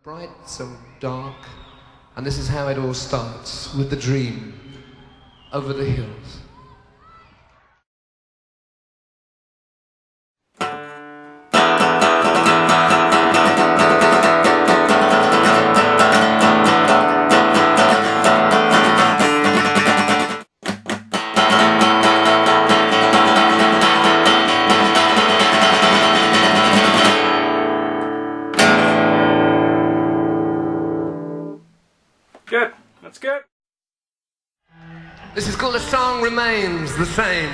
Bright, so dark, and this is how it all starts, with the dream over the hills. Good. That's good. This is called A Song Remains the Same.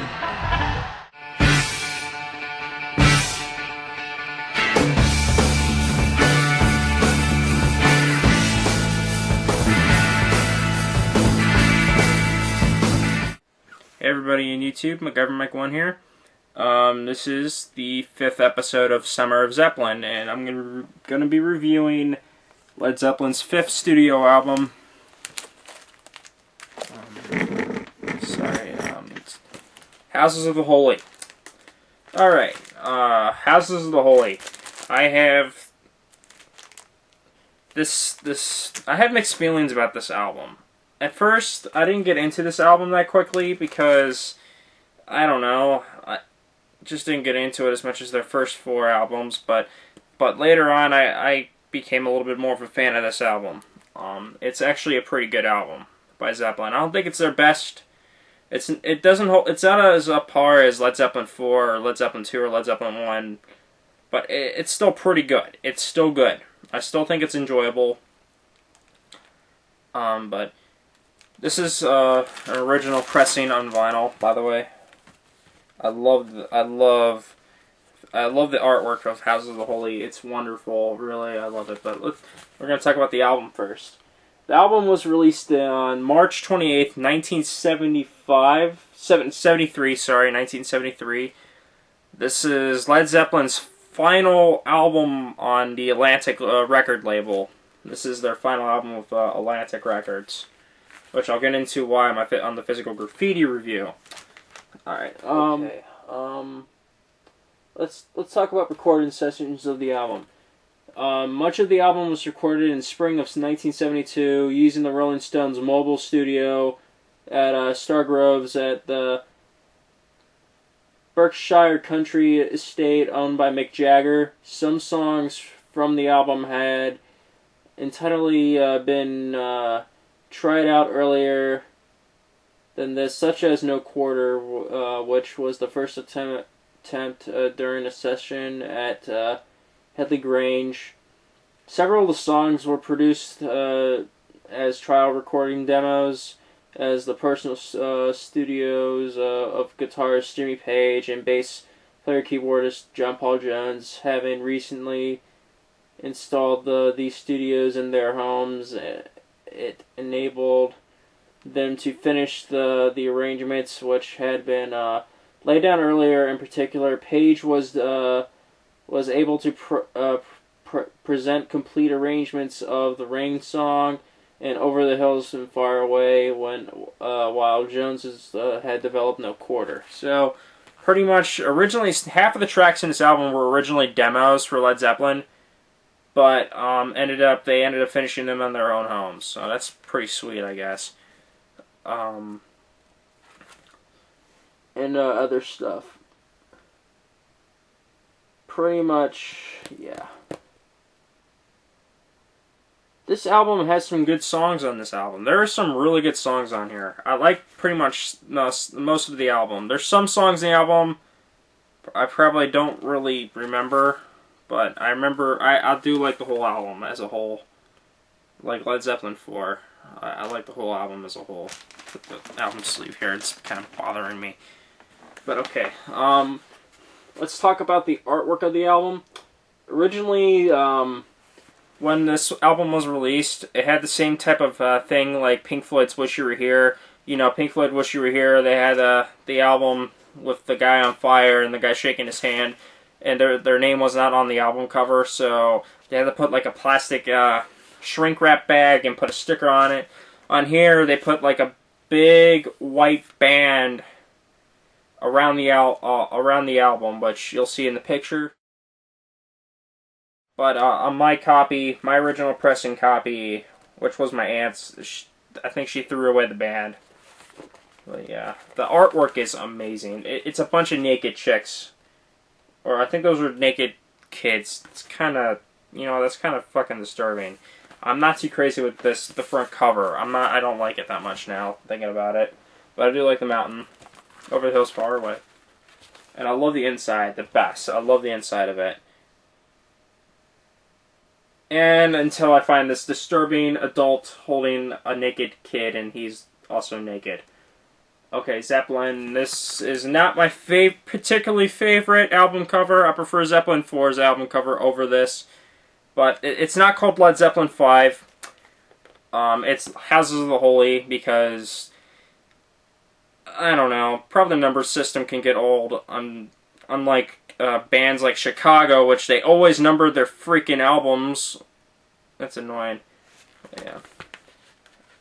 Hey everybody in YouTube, MacGyver Mike 1 here. This is the 5th episode of Summer of Zeppelin, and I'm gonna be reviewing Led Zeppelin's 5th studio album. It's Houses of the Holy. Alright, Houses of the Holy. I have I have mixed feelings about this album. At first, I didn't get into this album that quickly because, I don't know, I just didn't get into it as much as their first 4 albums, but later on I became a little bit more of a fan of this album. It's actually a pretty good album by Zeppelin. I don't think it's their best. It's not as up par as Led Zeppelin 4 or Led Zeppelin 2 or Led Zeppelin 1, but it's still pretty good. It's still good. I still think it's enjoyable. But this is an original pressing on vinyl, by the way. I love the artwork of Houses of the Holy. It's wonderful, really. I love it. But we're going to talk about the album first. The album was released on March 28th, 1973. This is Led Zeppelin's final album on the Atlantic record label. This is their final album with Atlantic Records, which I'll get into why on the Physical Graffiti review. Alright, let's talk about recording sessions of the album. Much of the album was recorded in spring of 1972 using the Rolling Stones mobile studio at Stargroves at the Berkshire Country Estate owned by Mick Jagger. Some songs from the album had entirely been tried out earlier than this, such as No Quarter, which was the first attempt during a session at Headley Grange. Several of the songs were produced as trial recording demos, as the personal studios of guitarist Jimmy Page and bass player keyboardist John Paul Jones, having recently installed these studios in their homes. It enabled them to finish the arrangements which had been laid down earlier. In particular, Page was able to present complete arrangements of the Rain song and Over the Hills and Far Away, while Jones had developed No Quarter. So, pretty much, originally half of the tracks in this album were originally demos for Led Zeppelin, but they ended up finishing them on their own homes. So that's pretty sweet, I guess. And other stuff. Pretty much, yeah. This album has some good songs on this album. There are some really good songs on here. I like pretty much most of the album. There's some songs in the album I probably don't really remember, but I remember I do like the whole album as a whole. Like Led Zeppelin 4. I like the whole album as a whole. Put the album sleeve here, it's kind of bothering me. But okay, let's talk about the artwork of the album. Originally, when this album was released, it had the same type of thing like Pink Floyd's Wish You Were Here. You know, Pink Floyd Wish You Were Here, they had the album with the guy on fire and the guy shaking his hand, and their name was not on the album cover, so they had to put like a plastic shrink wrap bag and put a sticker on it. On here, they put like a big white band around the album, which you'll see in the picture. But on my copy, my original pressing copy, which was my aunt's, I think she threw away the band. But yeah, the artwork is amazing. It's a bunch of naked chicks. Or I think those are naked kids. It's kind of, that's kind of fucking disturbing. I'm not too crazy with the front cover. I don't like it that much now, thinking about it. But I do like the mountain. Over the hills far away. And I love the inside the best. I love the inside of it. And until I find this disturbing adult holding a naked kid, and he's also naked. Okay, Zeppelin. This is not my particularly favorite album cover. I prefer Zeppelin 4's album cover over this. But it's not called Led Zeppelin 5. It's Houses of the Holy because, I don't know, probably the number system can get old. Unlike bands like Chicago, which they always numbered their freaking albums. That's annoying. Yeah.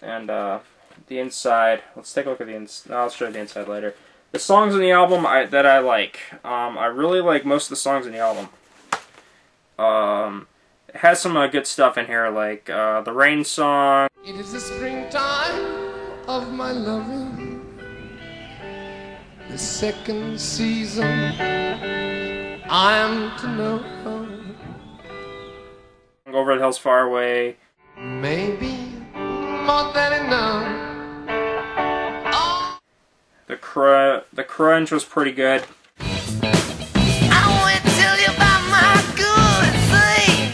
And the inside. Let's take a look at the inside. I'll show you the inside later. The songs in the album that I like. I really like most of the songs in the album. It has some good stuff in here, like the Rain song. It is the springtime of my loving. The second season I am to know. Over the Hills Far Away. Maybe more than enough. Oh. The Crunch was pretty good. I won't tell you about my good thing.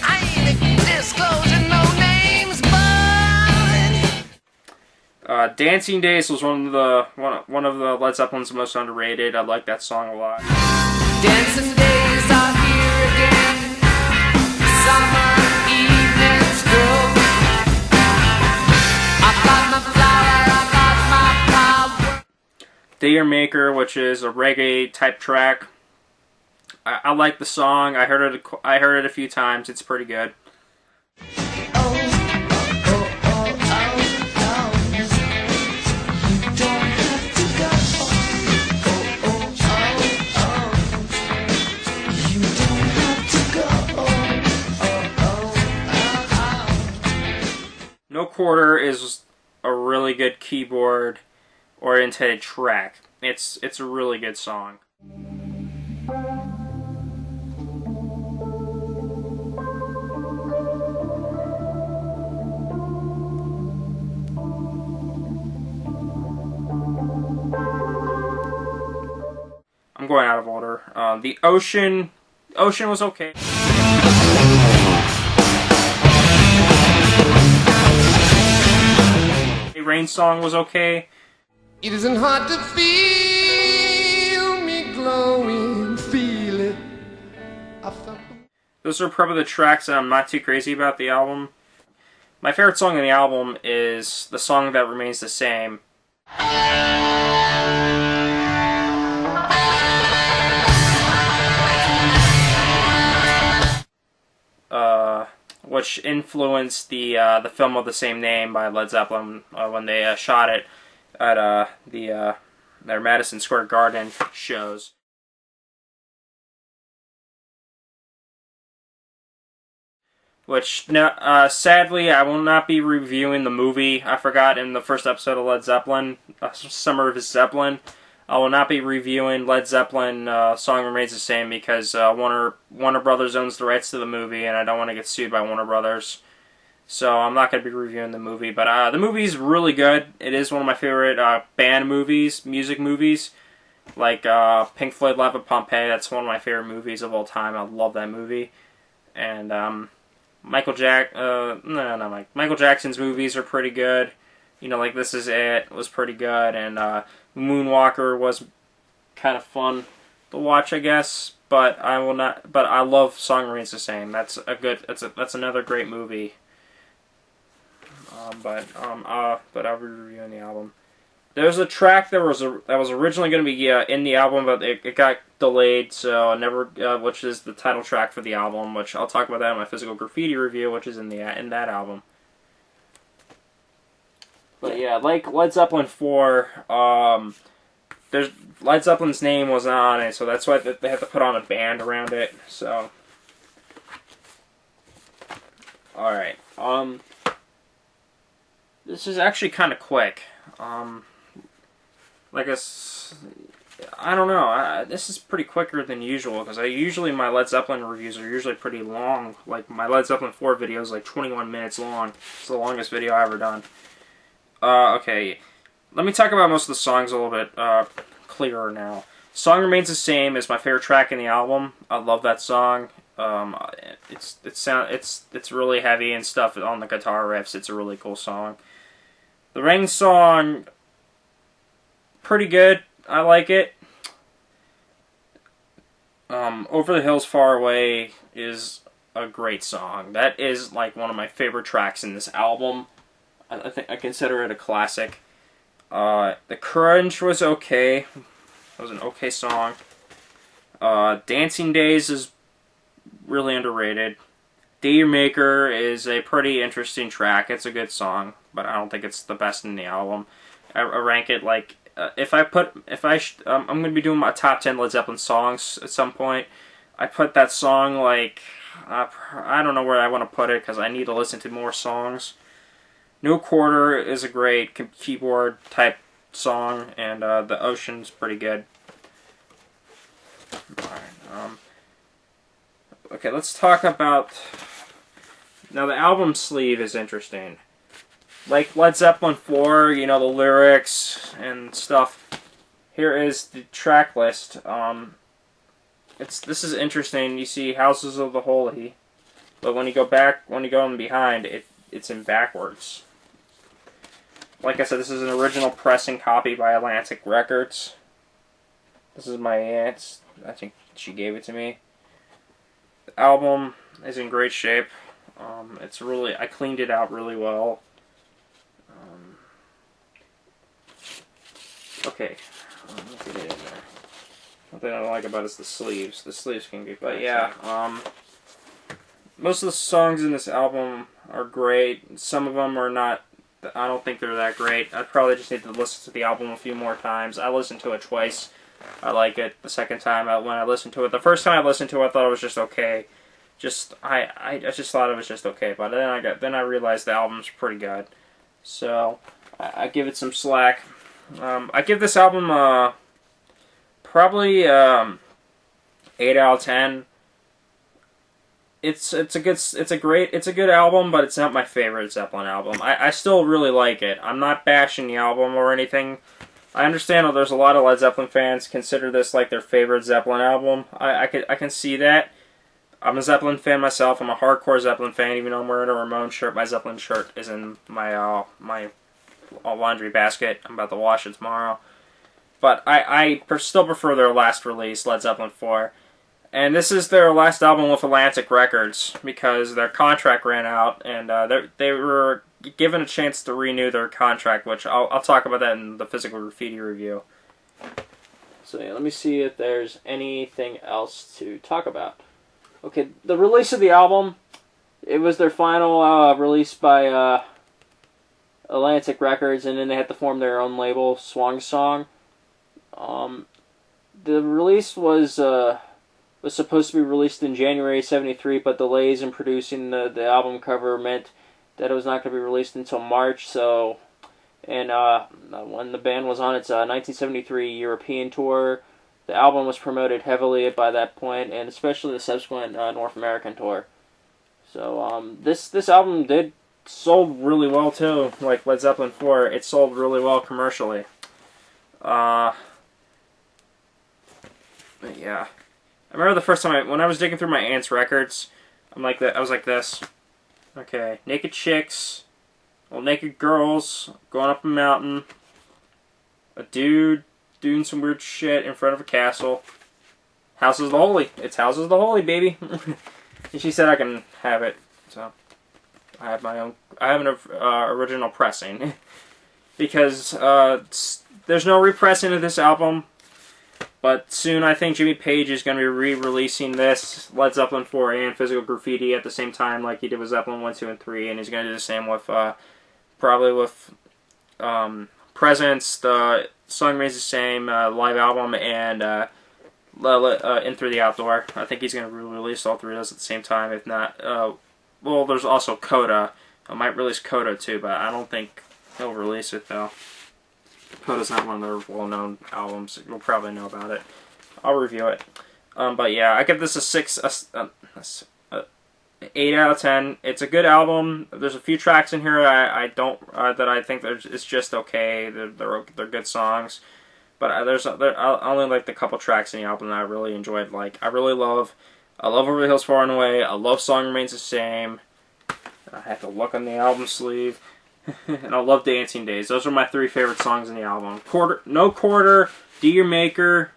I ain't disclosing no names, but Dancing Days was one of the Led Zeppelin's most underrated. I like that song a lot. dancing days are here again. Summer evenings go. I got my flower, I got my power. Day Your Maker, which is a reggae type track. I like the song. I heard it a few times. It's pretty good. No Quarter is a really good keyboard oriented track. It's a really good song. I'm going out of order. The Ocean was okay. The Rain song was okay. It isn't hard to feel me glowing, feel it. I felt Those are probably the tracks that I'm not too crazy about the album. My favorite song on the album is the song that remains the same. Which influenced the film of the same name by Led Zeppelin when they shot it at their Madison Square Garden shows. Which, sadly, I will not be reviewing the movie. I forgot in the first episode of Led Zeppelin, Summer of Zeppelin, I will not be reviewing Led Zeppelin Song Remains the Same because Warner Brothers owns the rights to the movie and I don't want to get sued by Warner Brothers. So I'm not going to be reviewing the movie. But the movie's really good. It is one of my favorite band movies, music movies. Like Pink Floyd Live at Pompeii, that's one of my favorite movies of all time. I love that movie. And Michael Jackson's movies are pretty good. Like This Is It was pretty good, and Moonwalker was kind of fun to watch, I guess. But I will not. But I love Song Remains the Same. That's another great movie. But I'll be reviewing the album. There's a track that was originally going to be in the album, but it got delayed, so which is the title track for the album, which I'll talk about that in my Physical Graffiti review, which is in that album. But yeah, like Led Zeppelin 4, there's Led Zeppelin's name wasn't on it, so that's why they had to put on a band around it. So, all right. This is actually kind of quick. Like I don't know. This is pretty quicker than usual because usually my Led Zeppelin reviews are usually pretty long. Like my Led Zeppelin 4 video is like 21 minutes long. It's the longest video I've ever done. Okay, let me talk about most of the songs a little bit clearer now. Song Remains the Same is my favorite track in the album. I love that song. It's really heavy and stuff on the guitar riffs. It's a really cool song. The Rain song, pretty good. I like it. Over the Hills Far Away is a great song. That is like one of my favorite tracks in this album. I think I consider it a classic. The Crunch was okay. It was an okay song. Dancing Days is really underrated. Day Maker is a pretty interesting track. It's a good song, but I don't think it's the best in the album. I rank it like I'm gonna be doing my top 10 Led Zeppelin songs at some point. I put that song like I don't know where I want to put it because I need to listen to more songs. No Quarter is a great keyboard type song, and The Ocean's pretty good. Alright, okay, let's talk about... Now, the album sleeve is interesting. Like Led Zeppelin 4, you know, the lyrics and stuff. Here is the track list. This is interesting. You see Houses of the Holy, but when you go in behind, it's in backwards. Like I said, this is an original pressing copy by Atlantic Records. This is my aunt's. I think she gave it to me. The album is in great shape. I cleaned it out really well. Okay, let's get it in there. One thing I don't like about it is the sleeves. The sleeves can get, but yeah. Most of the songs in this album are great. Some of them are not. I don't think they're that great. I probably just need to listen to the album a few more times. I listened to it twice. I like it. The second time when I listened to it, the first time I listened to it, I thought it was just okay. I just thought it was just okay. But then I realized the album's pretty good. So I give it some slack. I give this album probably 8 out of 10. It's a good album, but it's not my favorite Zeppelin album. I still really like it. I'm not bashing the album or anything. I understand that there's a lot of Led Zeppelin fans consider this like their favorite Zeppelin album. I can see that. I'm a Zeppelin fan myself. I'm a hardcore Zeppelin fan, even though I'm wearing a Ramones shirt. My Zeppelin shirt is in my my laundry basket. I'm about to wash it tomorrow. But I still prefer their last release, Led Zeppelin 4. And this is their last album with Atlantic Records because their contract ran out, and they were given a chance to renew their contract, which I'll talk about that in the Physical Graffiti review. So yeah, let me see if there's anything else to talk about. Okay, the release of the album, it was their final release by Atlantic Records, and then they had to form their own label, Swan Song. The release was supposed to be released in January '73, but delays in producing the album cover meant that it was not going to be released until March. So, and when the band was on its 1973 European tour, the album was promoted heavily by that point, and especially the subsequent North American tour. So this album sold really well too, like Led Zeppelin 4. It sold really well commercially. But yeah. I remember the first time when I was digging through my aunt's records, I was like this. Okay, naked chicks, naked girls going up a mountain, a dude doing some weird shit in front of a castle. Houses of the Holy. It's Houses of the Holy, baby. And she said I can have it, so I have my own. I have an original pressing because there's no repressing of this album. But soon, I think Jimmy Page is going to be re-releasing this, Led Zeppelin 4 and Physical Graffiti at the same time, like he did with Zeppelin 1, 2, and 3, and he's going to do the same with, probably with Presence, the song remains the same, live album, and In Through the Outdoor. I think he's going to release all three of those at the same time. If not, well, there's also Coda. I might release Coda too, but I don't think he'll release it though. Coda's not one of their well-known albums. You'll probably know about it. I'll review it. But yeah, I give this a 8 out of 10. It's a good album. There's a few tracks in here that I think it's just okay. They're good songs, but I only like the couple tracks in the album that I really enjoyed. Like I love Over the Hills Far and Away. I love Song Remains the Same. I have to look on the album sleeve. And I love Dancing Days. Those are my 3 favorite songs in the album. No Quarter, Do Your Maker,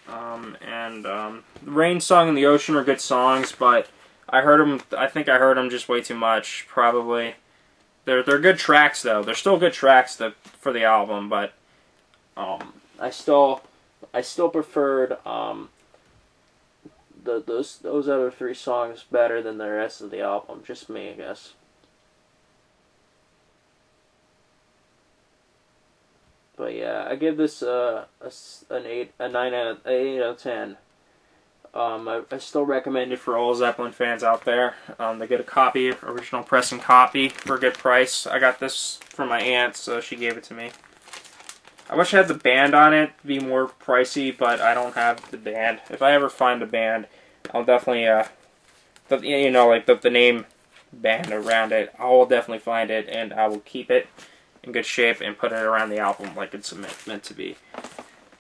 and the Rain Song and The Ocean are good songs, but I think I heard them just way too much, probably. They're good tracks, though. They're still good tracks for the album, but I still preferred those other 3 songs better than the rest of the album. Just me, I guess. But yeah, I give this an 8 out of 10. I still recommend it for all Zeppelin fans out there. They get a copy, original press and copy, for a good price. I got this from my aunt, so she gave it to me. I wish I had the band on it to be more pricey, but I don't have the band. If I ever find the band, I'll definitely, like the name band around it, I will definitely find it, and I will keep it in good shape and put it around the album like it's meant to be.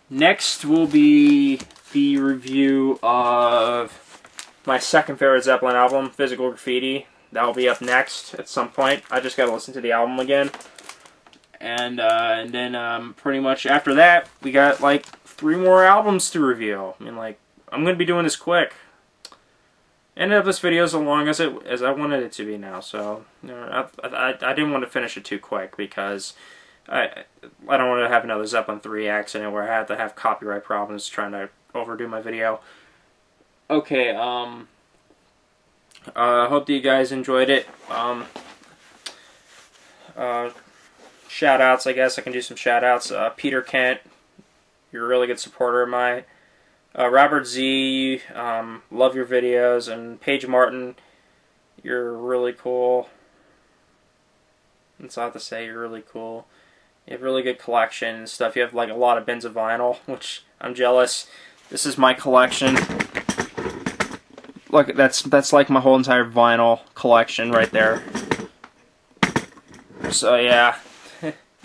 Next will be the review of my second favorite Zeppelin album, Physical Graffiti. That will be up next at some point. I just got to listen to the album again. And then pretty much after that, we got like 3 more albums to review. I mean, like, I'm going to be doing this quick. Ended up this video as long as I wanted it to be now, so you know, I didn't want to finish it too quick because I don't want to have another Zeppelin 3 accident where I have to have copyright problems trying to overdo my video. Okay, hope that you guys enjoyed it. Shout outs, I guess I can do some shout outs. Peter Kent, you're a really good supporter of mine. Robert Z, love your videos, and Paige Martin, you're really cool. That's all I have to say, you're really cool. You have really good collection and stuff. You have like a lot of bins of vinyl, which I'm jealous. This is my collection. Look, that's like my whole entire vinyl collection right there. So yeah,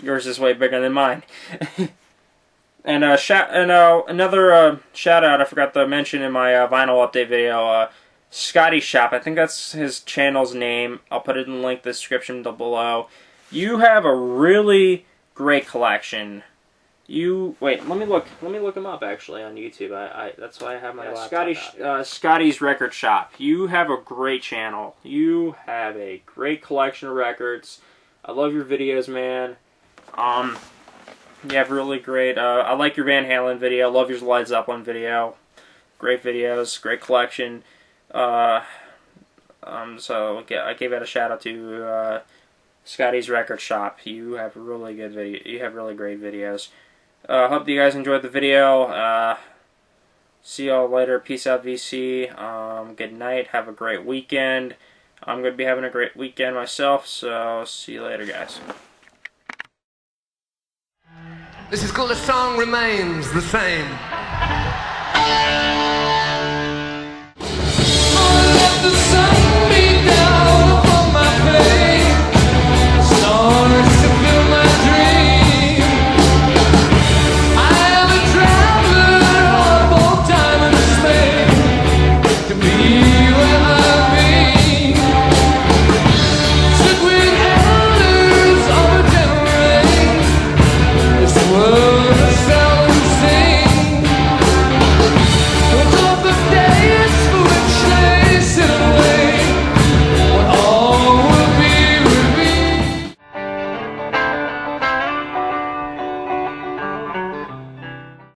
yours is way bigger than mine. And another shout out I forgot to mention in my vinyl update video, Scotty Shop. I think that's his channel's name. I'll put it in the link in the description below. You have a really great collection. Wait, let me look him up actually on YouTube. That's why I have my laptop. Scotty's Record Shop. You have a great channel. You have a great collection of records. I love your videos, man. You have really great, I like your Van Halen video, I love your Led Zeppelin video. Great videos, great collection. So I gave that a shout out to Scotty's Record Shop. You have really good you have really great videos. Hope you guys enjoyed the video. See y'all later. Peace out, VC. Good night. Have a great weekend. I'm going to be having a great weekend myself, so see you later, guys. This is called The Song Remains the Same. Let the sun